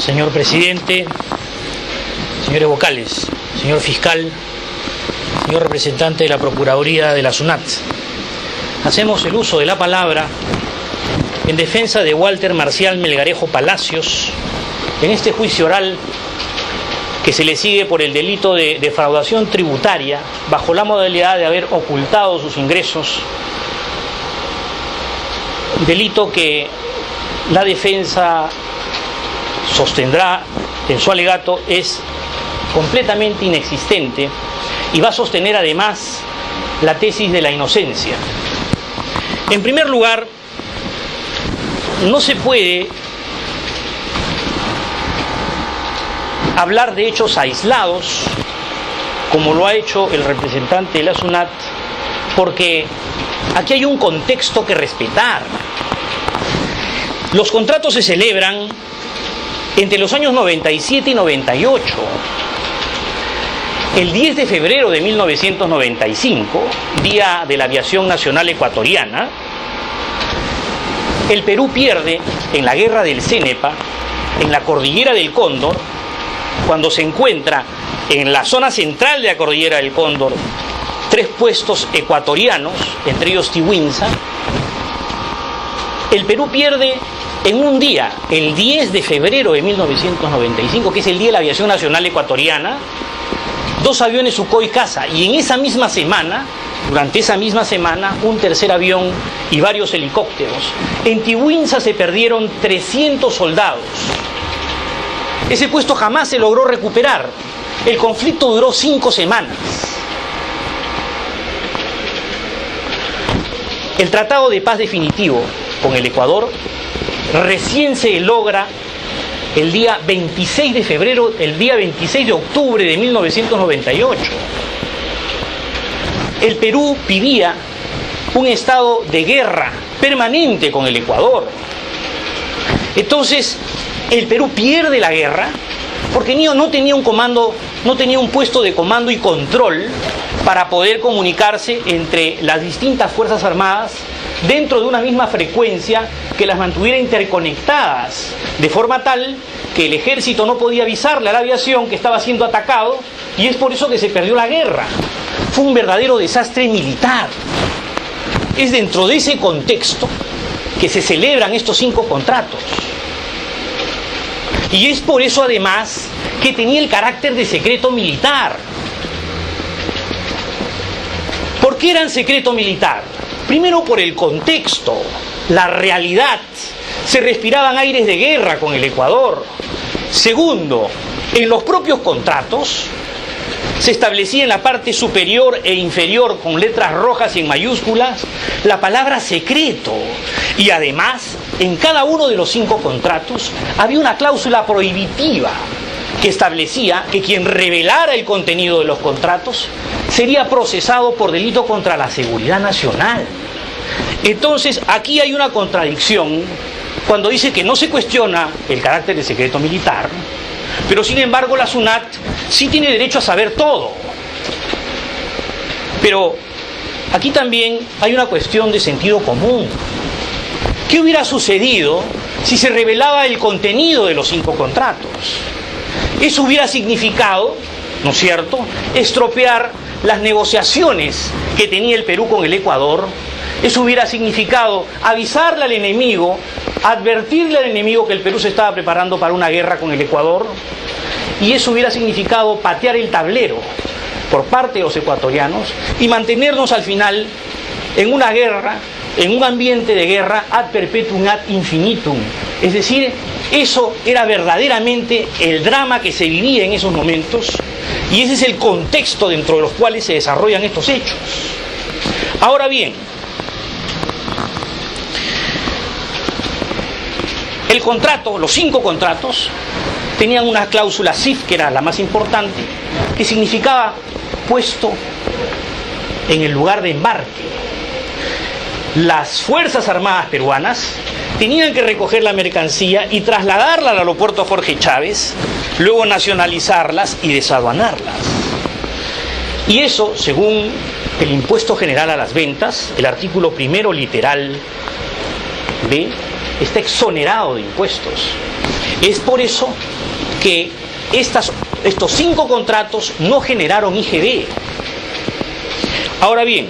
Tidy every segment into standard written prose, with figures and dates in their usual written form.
Señor presidente, señores vocales, señor fiscal, señor representante de la Procuraduría de la SUNAT, hacemos el uso de la palabra en defensa de Walter Marcial Melgarejo Palacios en este juicio oral que se le sigue por el delito de defraudación tributaria bajo la modalidad de haber ocultado sus ingresos, delito que la defensa sostendrá en su alegato es completamente inexistente y va a sostener además la tesis de la inocencia. En primer lugar, no se puede hablar de hechos aislados como lo ha hecho el representante de la SUNAT, porque aquí hay un contexto que respetar. Los contratos se celebran entre los años 97 y 98. El 10 de febrero de 1995, Día de la Aviación Nacional Ecuatoriana, el Perú pierde en la guerra del Cenepa, en la cordillera del Cóndor, cuando se encuentra en la zona central de la cordillera del Cóndor 3 puestos ecuatorianos, entre ellos Tiwinsa. El Perú pierde en un día, el 10 de febrero de 1995, que es el Día de la Aviación Nacional Ecuatoriana, 2 aviones Sukhoi Caza, y en esa misma semana, durante esa misma semana, un tercer avión y varios helicópteros. En Tiwinsa se perdieron 300 soldados. Ese puesto jamás se logró recuperar. El conflicto duró 5 semanas. El tratado de paz definitivo con el Ecuador recién se logra el día 26 de febrero, el día 26 de octubre de 1998. El Perú vivía un estado de guerra permanente con el Ecuador. Entonces, el Perú pierde la guerra porque no tenía un comando, no tenía un puesto de comando y control para poder comunicarse entre las distintas fuerzas armadas dentro de una misma frecuencia que las mantuviera interconectadas, de forma tal que el ejército no podía avisarle a la aviación que estaba siendo atacado, y es por eso que se perdió la guerra. Fue un verdadero desastre militar. Es dentro de ese contexto que se celebran estos 5 contratos. Y es por eso además que tenía el carácter de secreto militar. ¿Por qué eran secreto militar? Primero, por el contexto, la realidad. Se respiraban aires de guerra con el Ecuador. Segundo, en los propios contratos se establecía en la parte superior e inferior con letras rojas y en mayúsculas la palabra secreto. Y además, en cada uno de los 5 contratos había una cláusula prohibitiva que establecía que quien revelara el contenido de los contratos sería procesado por delito contra la seguridad nacional. Entonces, aquí hay una contradicción cuando dice que no se cuestiona el carácter de secreto militar, pero sin embargo la SUNAT sí tiene derecho a saber todo. Pero aquí también hay una cuestión de sentido común. ¿Qué hubiera sucedido si se revelaba el contenido de los 5 contratos? Eso hubiera significado, ¿no es cierto?, estropear las negociaciones que tenía el Perú con el Ecuador. Eso hubiera significado avisarle al enemigo, advertirle al enemigo que el Perú se estaba preparando para una guerra con el Ecuador, y eso hubiera significado patear el tablero por parte de los ecuatorianos y mantenernos al final en una guerra, en un ambiente de guerra ad perpetuum ad infinitum. Es decir, eso era verdaderamente el drama que se vivía en esos momentos, y ese es el contexto dentro de los cuales se desarrollan estos hechos. Ahora bien, el contrato, los 5 contratos, tenían una cláusula CIF, que era la más importante, que significaba puesto en el lugar de embarque. Las Fuerzas Armadas peruanas tenían que recoger la mercancía y trasladarla al aeropuerto Jorge Chávez, luego nacionalizarlas y desaduanarlas. Y eso, según el Impuesto General a las Ventas, el artículo 1º literal B, está exonerado de impuestos. Es por eso que estos 5 contratos no generaron IGB. Ahora bien,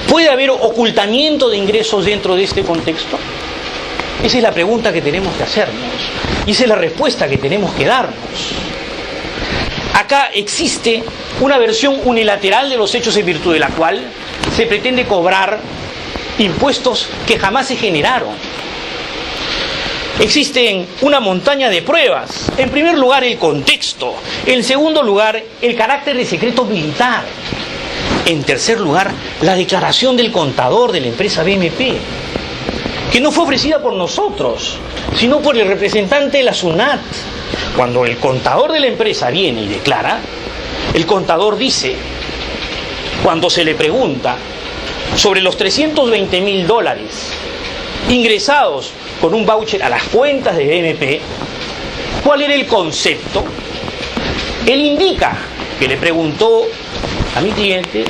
¿puede haber ocultamiento de ingresos dentro de este contexto? Esa es la pregunta que tenemos que hacernos y esa es la respuesta que tenemos que darnos. Acá existe una versión unilateral de los hechos en virtud de la cual se pretende cobrar impuestos que jamás se generaron. Existen una montaña de pruebas. En primer lugar, el contexto. En segundo lugar, el carácter de secreto militar. En tercer lugar, la declaración del contador de la empresa BMP, que no fue ofrecida por nosotros, sino por el representante de la SUNAT. Cuando el contador de la empresa viene y declara, el contador dice, cuando se le pregunta sobre los $320.000 ingresados con un voucher a las cuentas de BMP, ¿cuál era el concepto? Él indica que le preguntó a mi cliente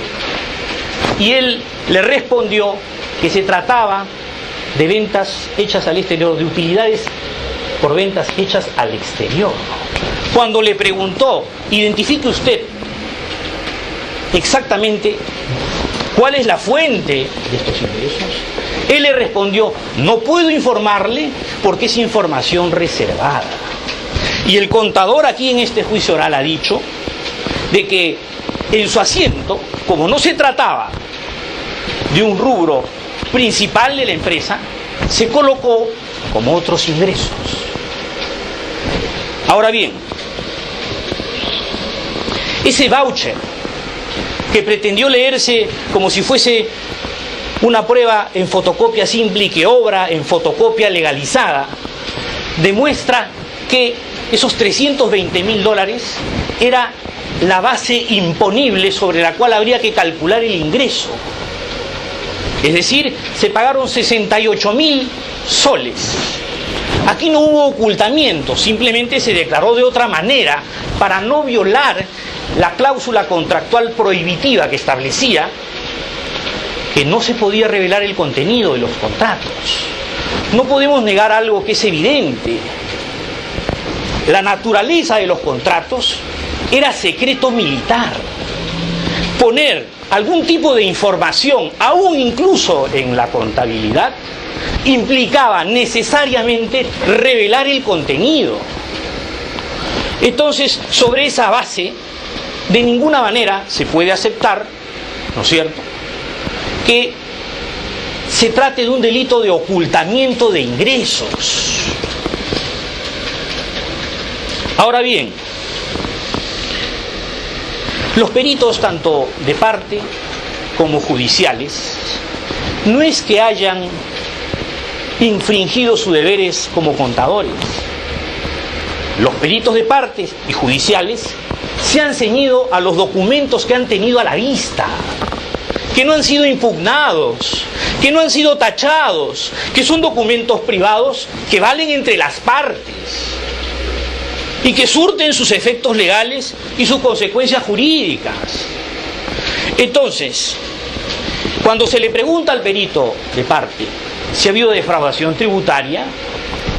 y él le respondió que se trataba de ventas hechas al exterior, de utilidades por ventas hechas al exterior. Cuando le preguntó, identifique usted exactamente cuál es la fuente de estos ingresos, él le respondió, no puedo informarle porque es información reservada. Y el contador aquí en este juicio oral ha dicho de que en su asiento, como no se trataba de un rubro principal de la empresa, se colocó como otros ingresos. Ahora bien, ese voucher que pretendió leerse como si fuese una prueba en fotocopia simple y que obra en fotocopia legalizada, demuestra que esos $320.000 era la base imponible sobre la cual habría que calcular el ingreso. Es decir, se pagaron 68.000 soles. Aquí no hubo ocultamiento, simplemente se declaró de otra manera para no violar la cláusula contractual prohibitiva que establecía que no se podía revelar el contenido de los contratos. No podemos negar algo que es evidente. La naturaleza de los contratos era secreto militar. Poner algún tipo de información, aún incluso en la contabilidad, implicaba necesariamente revelar el contenido. Entonces, sobre esa base, de ninguna manera se puede aceptar, ¿no es cierto?, que se trate de un delito de ocultamiento de ingresos. Ahora bien, los peritos, tanto de parte como judiciales, no es que hayan infringido sus deberes como contadores. Los peritos de parte y judiciales se han ceñido a los documentos que han tenido a la vista, que no han sido impugnados, que no han sido tachados, que son documentos privados que valen entre las partes y que surten sus efectos legales y sus consecuencias jurídicas. Entonces, cuando se le pregunta al perito de parte si ha habido defraudación tributaria,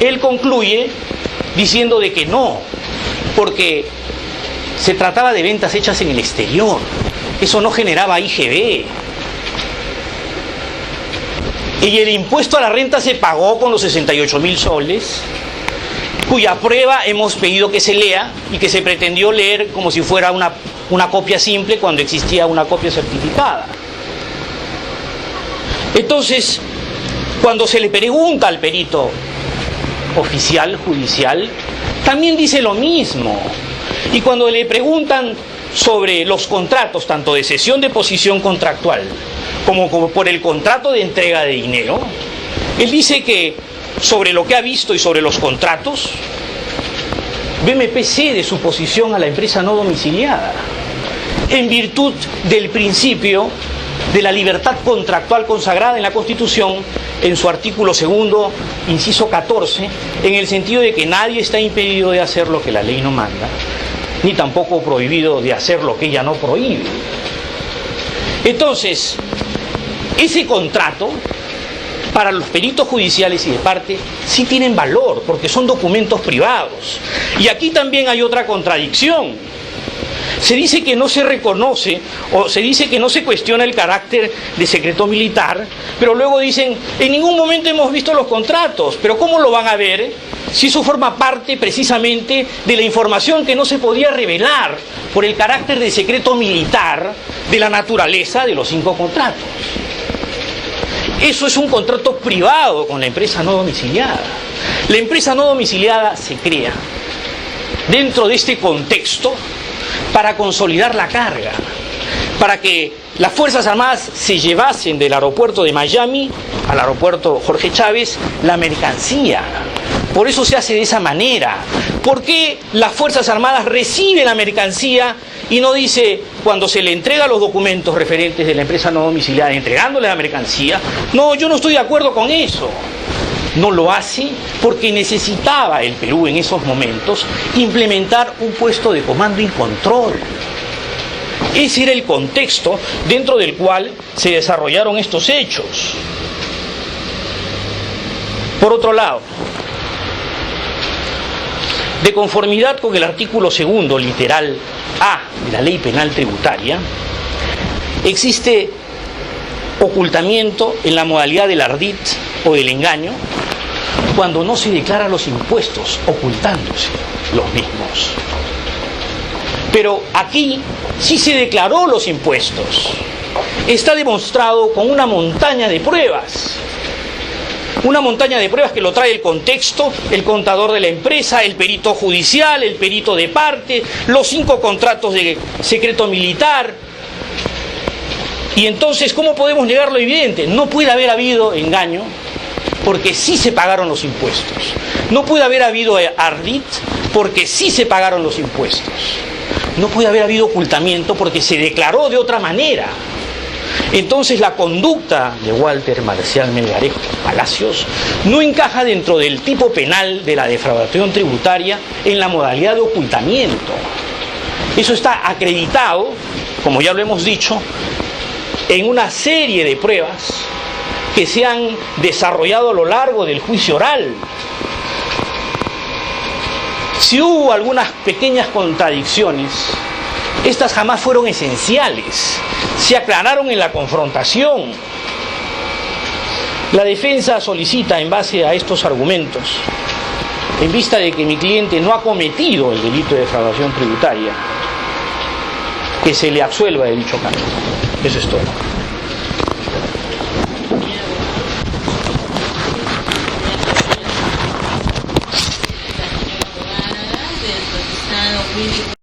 él concluye diciendo de que no, porque se trataba de ventas hechas en el exterior. Eso no generaba IGB. Y el impuesto a la renta se pagó con los 68.000 soles, cuya prueba hemos pedido que se lea y que se pretendió leer como si fuera una copia simple cuando existía una copia certificada. Entonces, cuando se le pregunta al perito oficial, judicial, también dice lo mismo. Y cuando le preguntan sobre los contratos, tanto de cesión de posición contractual como por el contrato de entrega de dinero, él dice que sobre lo que ha visto y sobre los contratos, BMP cede su posición a la empresa no domiciliada en virtud del principio de la libertad contractual consagrada en la Constitución en su artículo 2º, inciso 14, en el sentido de que nadie está impedido de hacer lo que la ley no manda, ni tampoco prohibido de hacer lo que ella no prohíbe. Entonces, ese contrato para los peritos judiciales y de parte sí tienen valor, porque son documentos privados. Y aquí también hay otra contradicción. Se dice que no se reconoce, o se dice que no se cuestiona el carácter de secreto militar, pero luego dicen, en ningún momento hemos visto los contratos, pero ¿cómo lo van a ver si eso forma parte precisamente de la información que no se podía revelar por el carácter de secreto militar de la naturaleza de los 5 contratos? Eso es un contrato privado con la empresa no domiciliada. La empresa no domiciliada se crea dentro de este contexto para consolidar la carga, para que las Fuerzas Armadas se llevasen del aeropuerto de Miami al aeropuerto Jorge Chávez la mercancía. Por eso se hace de esa manera. ¿Por qué las Fuerzas Armadas reciben la mercancía y no dice, cuando se le entrega los documentos referentes de la empresa no domiciliada, entregándole la mercancía, no, yo no estoy de acuerdo con eso? No lo hace porque necesitaba el Perú en esos momentos implementar un puesto de comando y control. Ese era el contexto dentro del cual se desarrollaron estos hechos. Por otro lado, de conformidad con el artículo 2, literal A de la Ley Penal Tributaria, existe ocultamiento en la modalidad del ardid o del engaño cuando no se declaran los impuestos, ocultándose los mismos. Pero aquí sí se declaró los impuestos. Está demostrado con una montaña de pruebas. Una montaña de pruebas que lo trae el contexto, el contador de la empresa, el perito judicial, el perito de parte, los 5 contratos de secreto militar. Y entonces, ¿cómo podemos negar lo evidente? No puede haber habido engaño, porque sí se pagaron los impuestos. No puede haber habido ardid, porque sí se pagaron los impuestos. No puede haber habido ocultamiento, porque se declaró de otra manera. Entonces la conducta de Walter Marcial Melgarejo Palacios no encaja dentro del tipo penal de la defraudación tributaria en la modalidad de ocultamiento. Eso está acreditado, como ya lo hemos dicho, en una serie de pruebas que se han desarrollado a lo largo del juicio oral. Si hubo algunas pequeñas contradicciones, estas jamás fueron esenciales, se aclararon en la confrontación. La defensa solicita, en base a estos argumentos, en vista de que mi cliente no ha cometido el delito de defraudación tributaria, que se le absuelva de dicho cargo. Eso es todo.